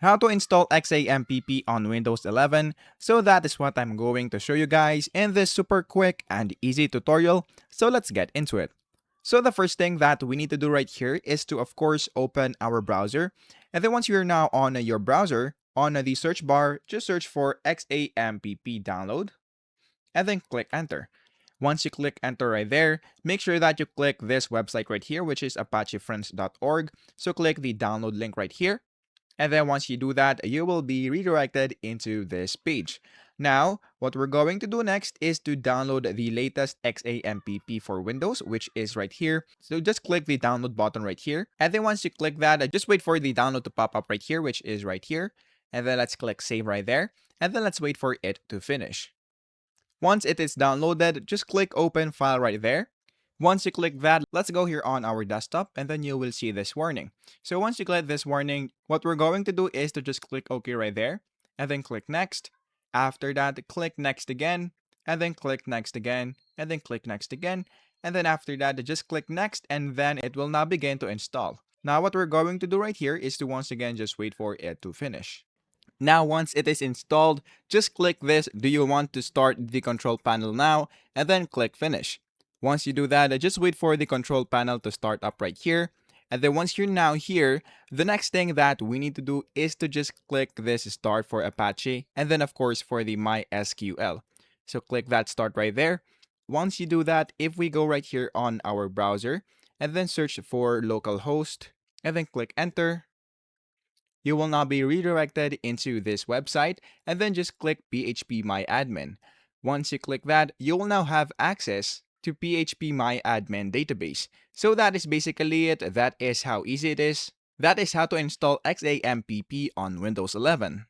how to install XAMPP on Windows 11. So that is what I'm going to show you guys in this super quick and easy tutorial. So let's get into it. So the first thing that we need to do right here is to, of course, open our browser. And then once you're now on your browser, on the search bar, just search for XAMPP download and then click enter. Once you click enter right there, make sure that you click this website right here, which is apachefriends.org. So click the download link right here. And then once you do that, you will be redirected into this page. Now, what we're going to do next is to download the latest XAMPP for Windows, which is right here. So just click the download button right here. And then once you click that, just wait for the download to pop up right here, which is right here. And then let's click save right there. And then let's wait for it to finish. Once it is downloaded, just click open file right there. Once you click that, let's go here on our desktop and then you will see this warning. So once you click this warning, what we're going to do is to just click OK right there and then click next. After that, click next again and then click next again and then click next again. And then after that, just click next and then it will now begin to install. Now what we're going to do right here is to once again just wait for it to finish. Now, once it is installed, just click this "Do you want to start the control panel now?" and then click finish. Once you do that, just wait for the control panel to start up right here. And then once you're now here, the next thing that we need to do is to just click this start for Apache and then of course for the MySQL. So click that start right there. Once you do that, if we go right here on our browser and then search for localhost and then click enter, you will now be redirected into this website and then just click phpMyAdmin. Once you click that, you will now have access to phpMyAdmin database. So that is basically it. That is how easy it is. That is how to install XAMPP on Windows 11.